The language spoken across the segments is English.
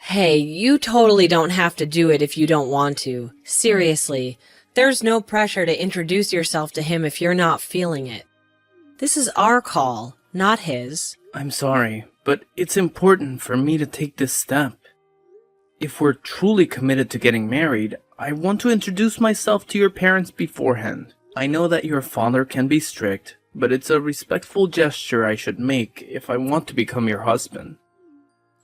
Hey, you totally don't have to do it if you don't want to. Seriously, there's no pressure to introduce yourself to him if you're not feeling it. This is our call, not his. I'm sorry, but it's important for me to take this step. If we're truly committed to getting married, I want to introduce myself to your parents beforehand. I know that your father can be strict, but it's a respectful gesture I should make if I want to become your husband.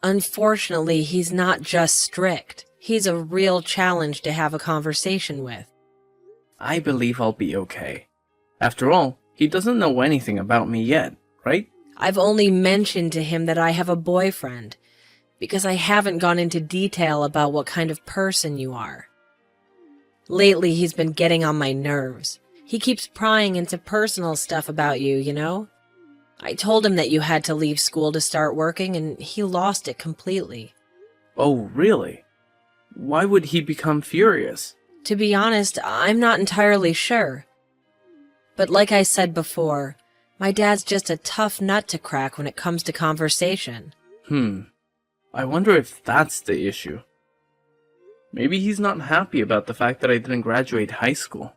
Unfortunately, he's not just strict. He's a real challenge to have a conversation with. I believe I'll be okay. After all, he doesn't know anything about me yet, right? I've only mentioned to him that I have a boyfriend, because I haven't gone into detail about what kind of person you are. Lately, he's been getting on my nerves. He keeps prying into personal stuff about you, you know? I told him that you had to leave school to start working, and he lost it completely. Oh, really? Why would he become furious? To be honest, I'm not entirely sure. But like I said before, my dad's just a tough nut to crack when it comes to conversation. I wonder if that's the issue. Maybe he's not happy about the fact that I didn't graduate high school.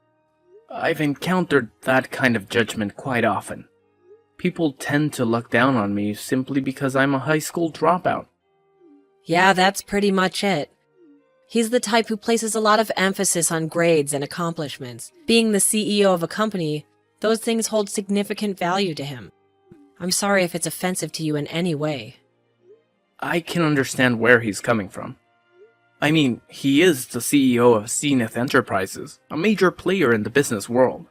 I've encountered that kind of judgment quite often. People tend to look down on me simply because I'm a high school dropout. Yeah, that's pretty much it. He's the type who places a lot of emphasis on grades and accomplishments. Being the CEO of a company, those things hold significant value to him. I'm sorry if it's offensive to you in any way. I can understand where he's coming from. I mean, he is the CEO of Zenith Enterprises, a major player in the business world.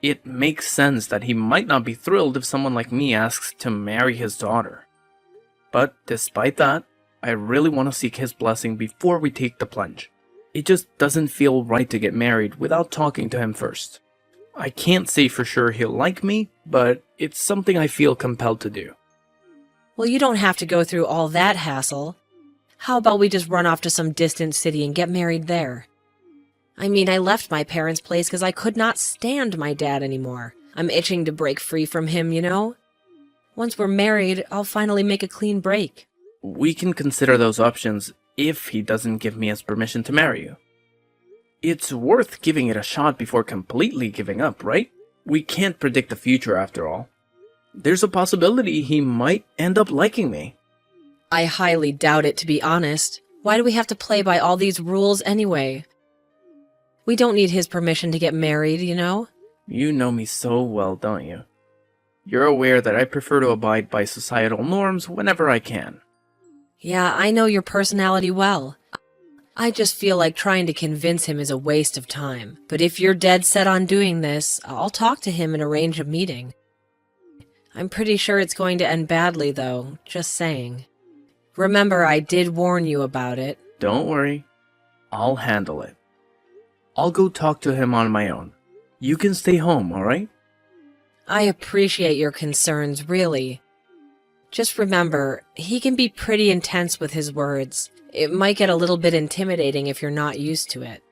It makes sense that he might not be thrilled if someone like me asks to marry his daughter. But despite that, I really want to seek his blessing before we take the plunge. It just doesn't feel right to get married without talking to him first. I can't say for sure he'll like me, but it's something I feel compelled to do. Well, you don't have to go through all that hassle. How about we just run off to some distant city and get married there? I mean, I left my parents' place because I could not stand my dad anymore. I'm itching to break free from him, you know? Once we're married, I'll finally make a clean break. We can consider those options if he doesn't give me his permission to marry you. It's worth giving it a shot before completely giving up, right? We can't predict the future after all. There's a possibility he might end up liking me. I highly doubt it, to be honest. Why do we have to play by all these rules anyway? We don't need his permission to get married, you know? You know me so well, don't you? You're aware that I prefer to abide by societal norms whenever I can. Yeah, I know your personality well. I just feel like trying to convince him is a waste of time. But if you're dead set on doing this, I'll talk to him and arrange a meeting. I'm pretty sure it's going to end badly, though, just saying. Remember, I did warn you about it. Don't worry. I'll handle it. I'll go talk to him on my own. You can stay home, alright? I appreciate your concerns, really. Just remember, he can be pretty intense with his words. It might get a little bit intimidating if you're not used to it.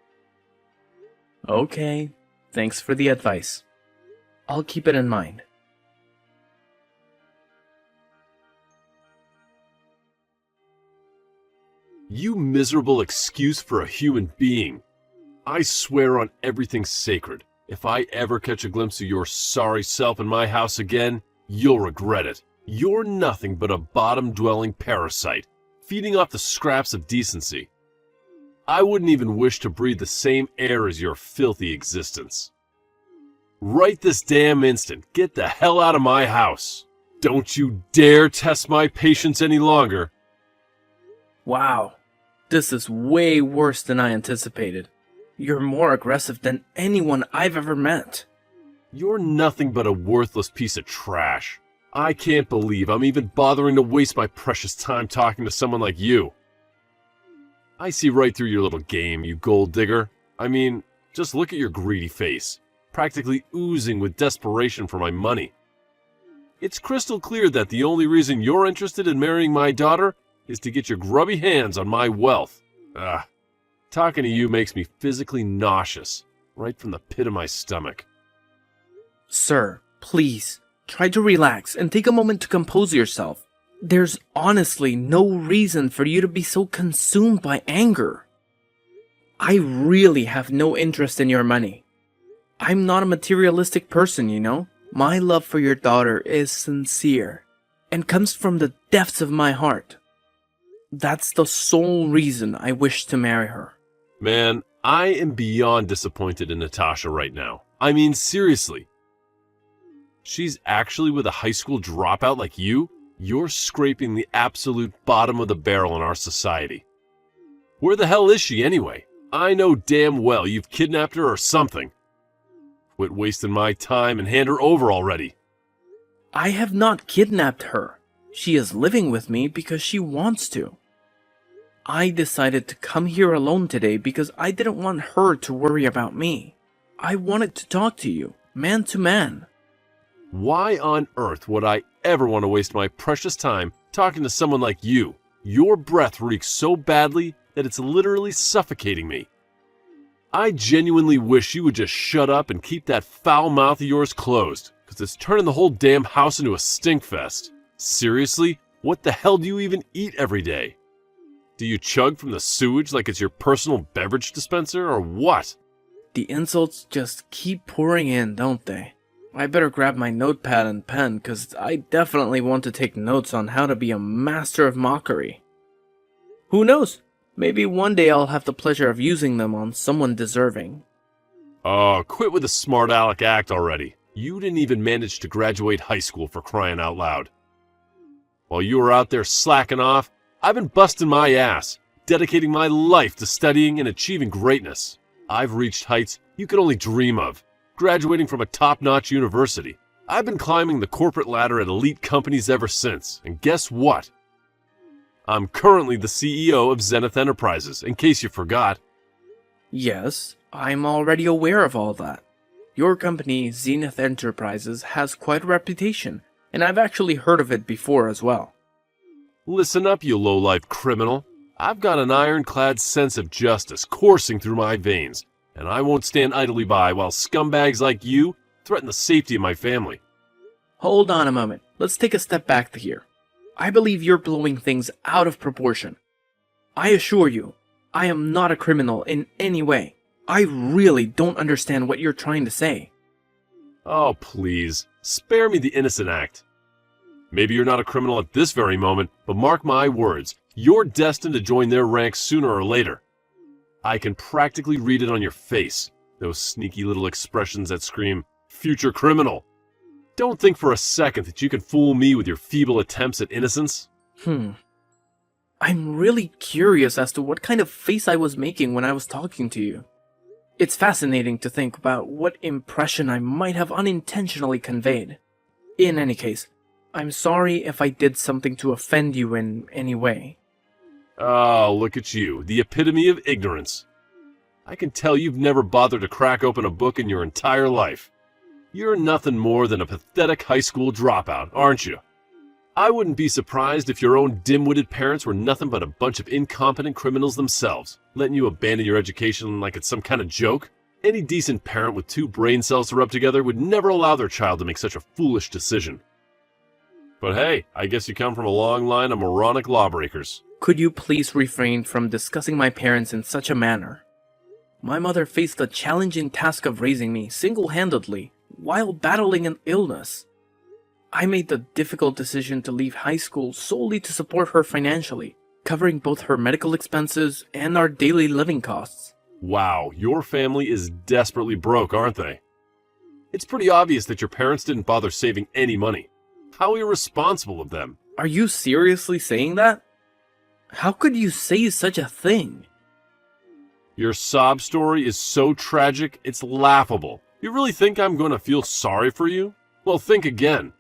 Okay. Thanks for the advice. I'll keep it in mind. You miserable excuse for a human being. I swear on everything sacred, if I ever catch a glimpse of your sorry self in my house again, you'll regret it. You're nothing but a bottom-dwelling parasite, feeding off the scraps of decency. I wouldn't even wish to breathe the same air as your filthy existence. Right this damn instant, get the hell out of my house. Don't you dare test my patience any longer. Wow. This is way worse than I anticipated. You're more aggressive than anyone I've ever met. You're nothing but a worthless piece of trash. I can't believe I'm even bothering to waste my precious time talking to someone like you. I see right through your little game, you gold digger. I mean, just look at your greedy face, practically oozing with desperation for my money. It's crystal clear that the only reason you're interested in marrying my daughter is to get your grubby hands on my wealth. Talking to you makes me physically nauseous, right from the pit of my stomach. Sir, please, try to relax and take a moment to compose yourself. There's honestly no reason for you to be so consumed by anger. I really have no interest in your money. I'm not a materialistic person, you know? My love for your daughter is sincere and comes from the depths of my heart. That's the sole reason I wish to marry her. Man, I am beyond disappointed in Natasha right now. I mean, seriously. She's actually with a high school dropout like you? You're scraping the absolute bottom of the barrel in our society. Where the hell is she anyway? I know damn well you've kidnapped her or something. Quit wasting my time and hand her over already. I have not kidnapped her. She is living with me because she wants to. I decided to come here alone today because I didn't want her to worry about me. I wanted to talk to you, man to man. Why on earth would I ever want to waste my precious time talking to someone like you? Your breath reeks so badly that it's literally suffocating me. I genuinely wish you would just shut up and keep that foul mouth of yours closed, because it's turning the whole damn house into a stinkfest. Seriously, what the hell do you even eat every day? Do you chug from the sewage like it's your personal beverage dispenser, or what? The insults just keep pouring in, don't they? I better grab my notepad and pen, because I definitely want to take notes on how to be a master of mockery. Who knows? Maybe one day I'll have the pleasure of using them on someone deserving. Oh, quit with the smart aleck act already. You didn't even manage to graduate high school, for crying out loud. While you were out there slacking off, I've been busting my ass, dedicating my life to studying and achieving greatness. I've reached heights you could only dream of, graduating from a top-notch university. I've been climbing the corporate ladder at elite companies ever since, and guess what? I'm currently the CEO of Zenith Enterprises, in case you forgot. Yes, I'm already aware of all that. Your company, Zenith Enterprises, has quite a reputation, and I've actually heard of it before as well. Listen up, you low-life criminal. I've got an ironclad sense of justice coursing through my veins, and I won't stand idly by while scumbags like you threaten the safety of my family. Hold on a moment. Let's take a step back here. I believe you're blowing things out of proportion. I assure you, I am not a criminal in any way. I really don't understand what you're trying to say. Oh, please, spare me the innocent act. Maybe you're not a criminal at this very moment, but mark my words, you're destined to join their ranks sooner or later. I can practically read it on your face, those sneaky little expressions that scream, future criminal. Don't think for a second that you can fool me with your feeble attempts at innocence. I'm really curious as to what kind of face I was making when I was talking to you. It's fascinating to think about what impression I might have unintentionally conveyed. In any case, I'm sorry if I did something to offend you in any way. Oh, look at you, the epitome of ignorance. I can tell you've never bothered to crack open a book in your entire life. You're nothing more than a pathetic high school dropout, aren't you? I wouldn't be surprised if your own dim-witted parents were nothing but a bunch of incompetent criminals themselves, letting you abandon your education like it's some kind of joke. Any decent parent with 2 brain cells to rub together would never allow their child to make such a foolish decision. But hey, I guess you come from a long line of moronic lawbreakers. Could you please refrain from discussing my parents in such a manner? My mother faced the challenging task of raising me single-handedly while battling an illness. I made the difficult decision to leave high school solely to support her financially, covering both her medical expenses and our daily living costs. Wow, your family is desperately broke, aren't they? It's pretty obvious that your parents didn't bother saving any money. How irresponsible of them. Are you seriously saying that? How could you say such a thing? Your sob story is so tragic, it's laughable. You really think I'm going to feel sorry for you? Well, think again.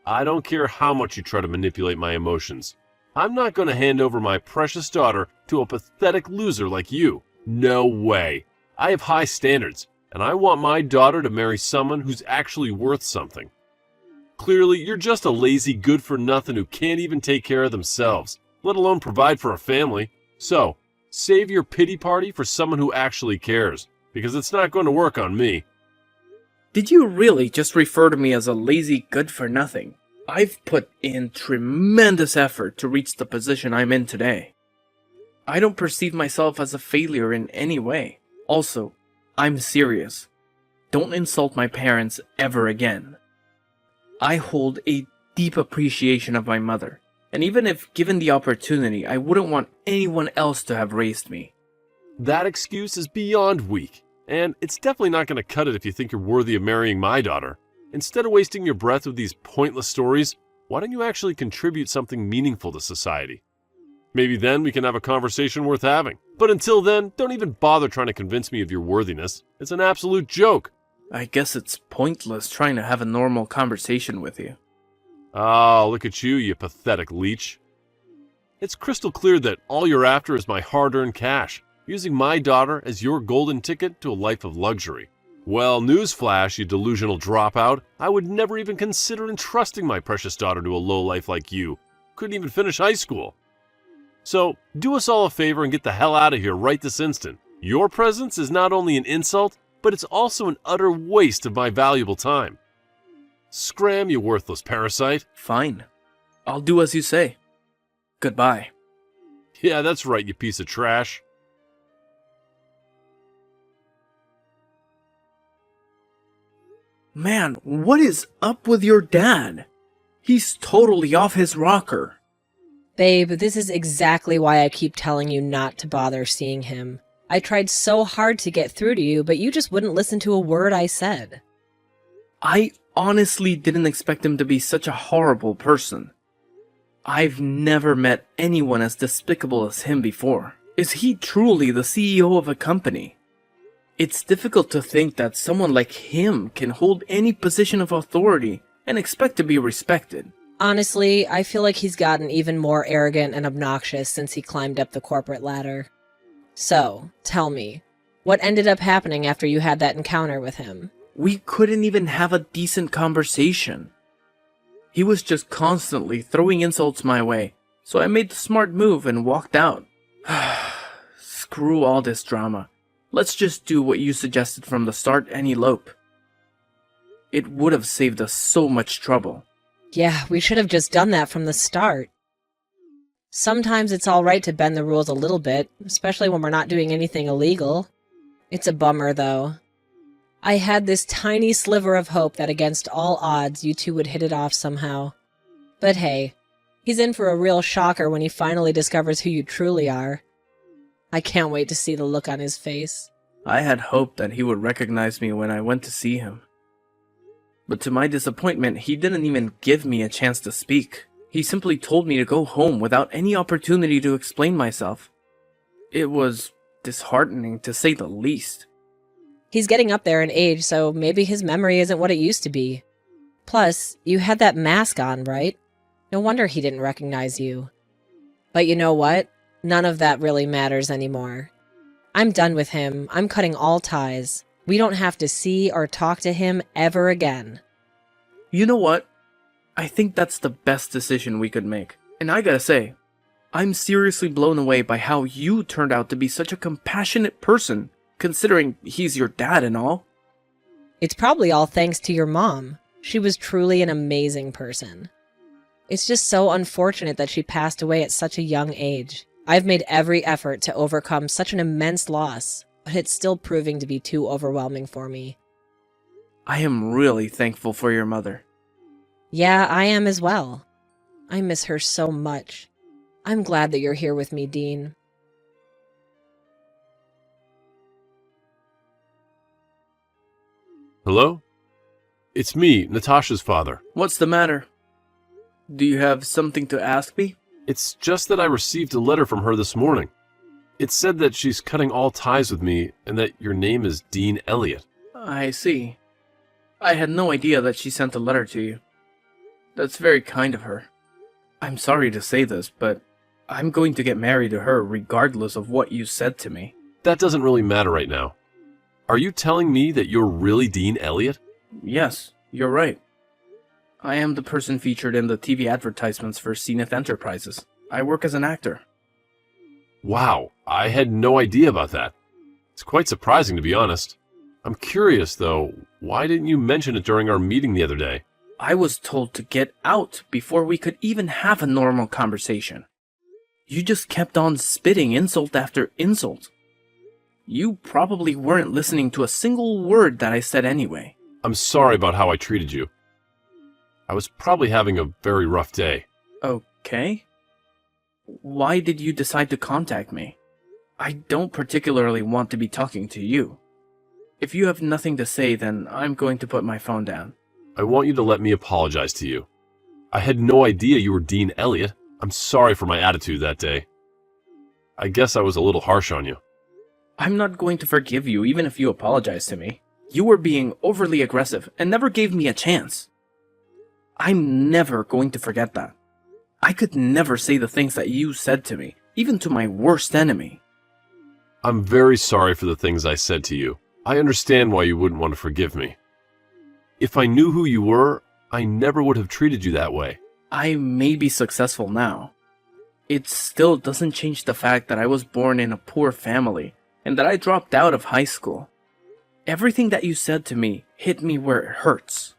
I don't care how much you try to manipulate my emotions. I'm not going to hand over my precious daughter to a pathetic loser like you. No way. I have high standards, and I want my daughter to marry someone who's actually worth something. Clearly, you're just a lazy good-for-nothing who can't even take care of themselves, let alone provide for a family. So, save your pity party for someone who actually cares, because it's not going to work on me. Did you really just refer to me as a lazy good-for-nothing? I've put in tremendous effort to reach the position I'm in today. I don't perceive myself as a failure in any way. Also, I'm serious. Don't insult my parents ever again. I hold a deep appreciation of my mother, and even if given the opportunity, I wouldn't want anyone else to have raised me. That excuse is beyond weak, and it's definitely not going to cut it if you think you're worthy of marrying my daughter. Instead of wasting your breath with these pointless stories, why don't you actually contribute something meaningful to society? Maybe then we can have a conversation worth having. But until then, don't even bother trying to convince me of your worthiness. It's an absolute joke. I guess it's pointless trying to have a normal conversation with you. Oh, look at you, you pathetic leech. It's crystal clear that all you're after is my hard-earned cash, using my daughter as your golden ticket to a life of luxury. Well, newsflash, you delusional dropout. I would never even consider entrusting my precious daughter to a lowlife like you. Couldn't even finish high school. So, do us all a favor and get the hell out of here right this instant. Your presence is not only an insult, but it's also an utter waste of my valuable time. Scram, you worthless parasite. Fine. I'll do as you say. Goodbye. Yeah, that's right, you piece of trash. Man, what is up with your dad? He's totally off his rocker. Babe, this is exactly why I keep telling you not to bother seeing him. I tried so hard to get through to you, but you just wouldn't listen to a word I said. I honestly didn't expect him to be such a horrible person. I've never met anyone as despicable as him before. Is he truly the CEO of a company? It's difficult to think that someone like him can hold any position of authority and expect to be respected. Honestly, I feel like he's gotten even more arrogant and obnoxious since he climbed up the corporate ladder. So, tell me, what ended up happening after you had that encounter with him? We couldn't even have a decent conversation. He was just constantly throwing insults my way, so I made the smart move and walked out. Screw all this drama. Let's just do what you suggested from the start and elope. It would have saved us so much trouble. Yeah, we should have just done that from the start. Sometimes it's alright to bend the rules a little bit, especially when we're not doing anything illegal. It's a bummer, though. I had this tiny sliver of hope that against all odds you two would hit it off somehow. But hey, he's in for a real shocker when he finally discovers who you truly are. I can't wait to see the look on his face. I had hoped that he would recognize me when I went to see him. But to my disappointment, he didn't even give me a chance to speak. He simply told me to go home without any opportunity to explain myself. It was disheartening, to say the least. He's getting up there in age, so maybe his memory isn't what it used to be. Plus, you had that mask on, right? No wonder he didn't recognize you. But you know what? None of that really matters anymore. I'm done with him. I'm cutting all ties. We don't have to see or talk to him ever again. You know what? I think that's the best decision we could make. And I gotta say, I'm seriously blown away by how you turned out to be such a compassionate person, considering he's your dad and all. It's probably all thanks to your mom. She was truly an amazing person. It's just so unfortunate that she passed away at such a young age. I've made every effort to overcome such an immense loss, but it's still proving to be too overwhelming for me. I am really thankful for your mother. Yeah, I am as well. I miss her so much. I'm glad that you're here with me, Dean. Hello? It's me, Natasha's father. What's the matter? Do you have something to ask me? It's just that I received a letter from her this morning. It said that she's cutting all ties with me and that your name is Dean Elliot. I see. I had no idea that she sent a letter to you. That's very kind of her. I'm sorry to say this, but I'm going to get married to her regardless of what you said to me. That doesn't really matter right now. Are you telling me that you're really Dean Elliot? Yes, you're right. I am the person featured in the TV advertisements for Zenith Enterprises. I work as an actor. Wow, I had no idea about that. It's quite surprising, to be honest. I'm curious, though, why didn't you mention it during our meeting the other day? I was told to get out before we could even have a normal conversation. You just kept on spitting insult after insult. You probably weren't listening to a single word that I said anyway. I'm sorry about how I treated you. I was probably having a very rough day. Okay. Why did you decide to contact me? I don't particularly want to be talking to you. If you have nothing to say, then I'm going to put my phone down. I want you to let me apologize to you. I had no idea you were Dean Elliot. I'm sorry for my attitude that day. I guess I was a little harsh on you. I'm not going to forgive you even if you apologize to me. You were being overly aggressive and never gave me a chance. I'm never going to forget that. I could never say the things that you said to me, even to my worst enemy. I'm very sorry for the things I said to you. I understand why you wouldn't want to forgive me. If I knew who you were, I never would have treated you that way. I may be successful now. It still doesn't change the fact that I was born in a poor family and that I dropped out of high school. Everything that you said to me hit me where it hurts.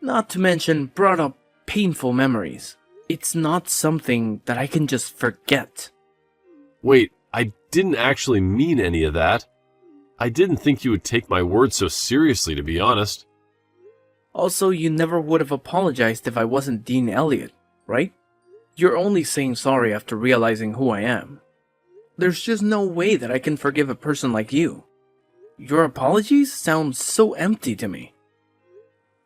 Not to mention brought up painful memories. It's not something that I can just forget. Wait, I didn't actually mean any of that. I didn't think you would take my words so seriously, to be honest. Also, you never would have apologized if I wasn't Dean Elliot, right? You're only saying sorry after realizing who I am. There's just no way that I can forgive a person like you. Your apologies sound so empty to me.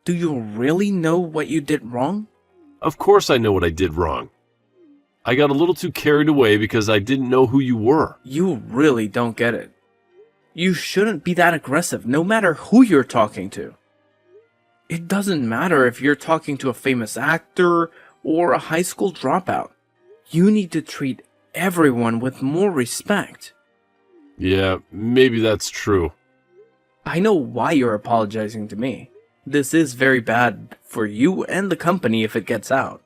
Do you really know what you did wrong? Of course I know what I did wrong. I got a little too carried away because I didn't know who you were. You really don't get it. You shouldn't be that aggressive, no matter who you're talking to. It doesn't matter if you're talking to a famous actor or a high school dropout. You need to treat everyone with more respect. Yeah, maybe that's true. I know why you're apologizing to me. This is very bad for you and the company if it gets out.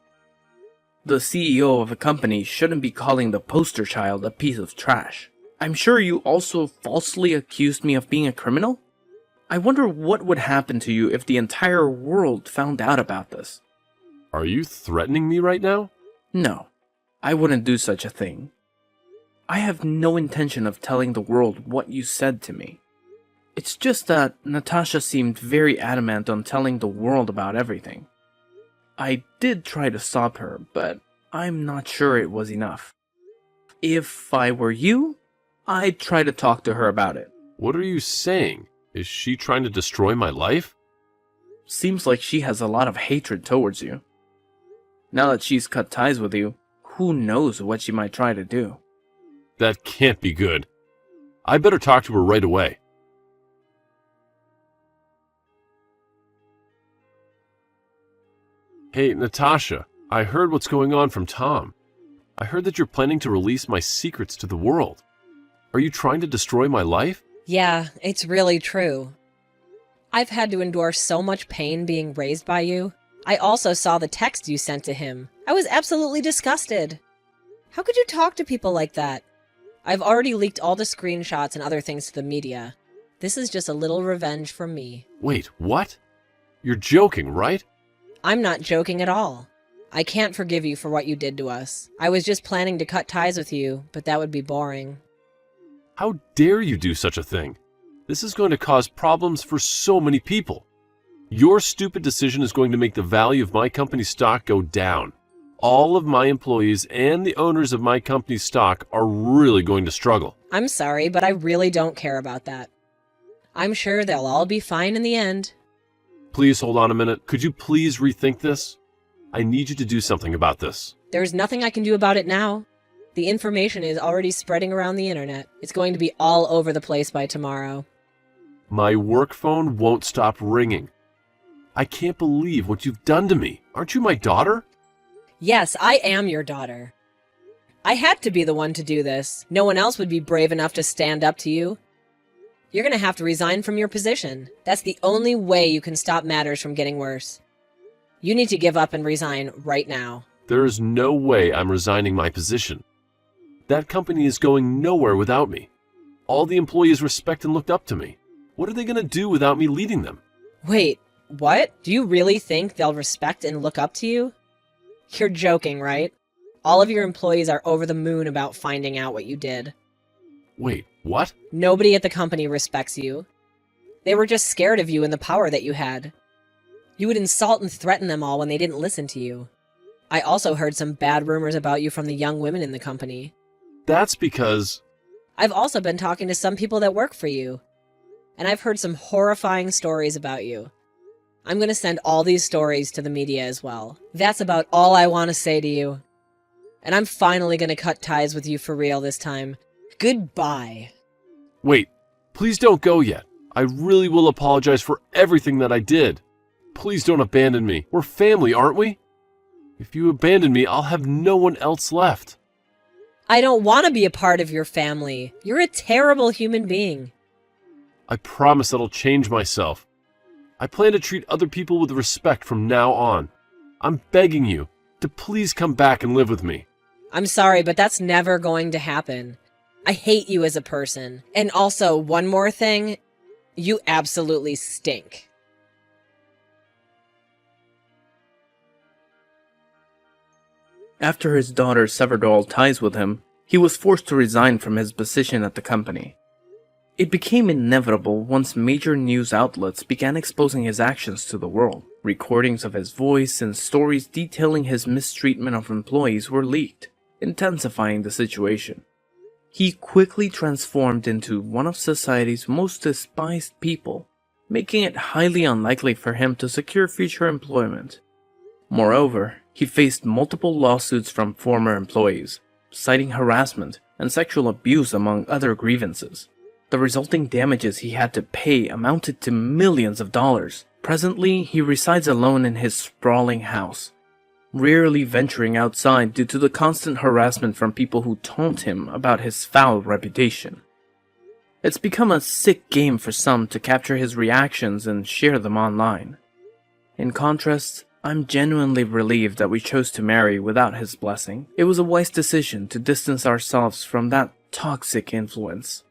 The CEO of a company shouldn't be calling the poster child a piece of trash. I'm sure you also falsely accused me of being a criminal? I wonder what would happen to you if the entire world found out about this. Are you threatening me right now? No, I wouldn't do such a thing. I have no intention of telling the world what you said to me. It's just that Natasha seemed very adamant on telling the world about everything. I did try to stop her, but I'm not sure it was enough. If I were you, I'd try to talk to her about it. What are you saying? Is she trying to destroy my life? Seems like she has a lot of hatred towards you. Now that she's cut ties with you, who knows what she might try to do. That can't be good. I better talk to her right away. Hey, Natasha, I heard what's going on from Tom. I heard that you're planning to release my secrets to the world. Are you trying to destroy my life? Yeah, it's really true. I've had to endure so much pain being raised by you. I also saw the text you sent to him. I was absolutely disgusted. How could you talk to people like that? I've already leaked all the screenshots and other things to the media. This is just a little revenge from me. Wait, what? You're joking, right? I'm not joking at all. I can't forgive you for what you did to us. I was just planning to cut ties with you, but that would be boring. How dare you do such a thing? This is going to cause problems for so many people. Your stupid decision is going to make the value of my company's stock go down. All of my employees and the owners of my company's stock are really going to struggle. I'm sorry, but I really don't care about that. I'm sure they'll all be fine in the end. Please hold on a minute. Could you please rethink this? I need you to do something about this. There's nothing I can do about it now. The information is already spreading around the internet. It's going to be all over the place by tomorrow. My work phone won't stop ringing. I can't believe what you've done to me. Aren't you my daughter? Yes, I am your daughter. I had to be the one to do this. No one else would be brave enough to stand up to you. You're going to have to resign from your position. That's the only way you can stop matters from getting worse. You need to give up and resign right now. There is no way I'm resigning my position. That company is going nowhere without me. All the employees respect and looked up to me. What are they going to do without me leading them? Wait, What? Do you really think they'll respect and look up to you? You're joking, right? All of your employees are over the moon about finding out what you did. Wait, what? Nobody at the company respects you. They were just scared of you and the power that you had. You would insult and threaten them all when they didn't listen to you. I also heard some bad rumors about you from the young women in the company. That's because... I've also been talking to some people that work for you. And I've heard some horrifying stories about you. I'm going to send all these stories to the media as well. That's about all I want to say to you. And I'm finally going to cut ties with you for real this time. Goodbye. Wait, please don't go yet. I really will apologize for everything that I did. Please don't abandon me. We're family, aren't we? If you abandon me, I'll have no one else left. I don't want to be a part of your family. You're a terrible human being. I promise that I'll change myself. I plan to treat other people with respect from now on. I'm begging you to please come back and live with me. I'm sorry, but that's never going to happen. I hate you as a person. And also, one more thing. You absolutely stink. After his daughter severed all ties with him, he was forced to resign from his position at the company. It became inevitable once major news outlets began exposing his actions to the world. Recordings of his voice and stories detailing his mistreatment of employees were leaked, intensifying the situation. He quickly transformed into one of society's most despised people, making it highly unlikely for him to secure future employment. Moreover, he faced multiple lawsuits from former employees, citing harassment and sexual abuse among other grievances. The resulting damages he had to pay amounted to millions of dollars. Presently, he resides alone in his sprawling house, rarely venturing outside due to the constant harassment from people who taunt him about his foul reputation. It's become a sick game for some to capture his reactions and share them online. In contrast, I'm genuinely relieved that we chose to marry without his blessing. It was a wise decision to distance ourselves from that toxic influence.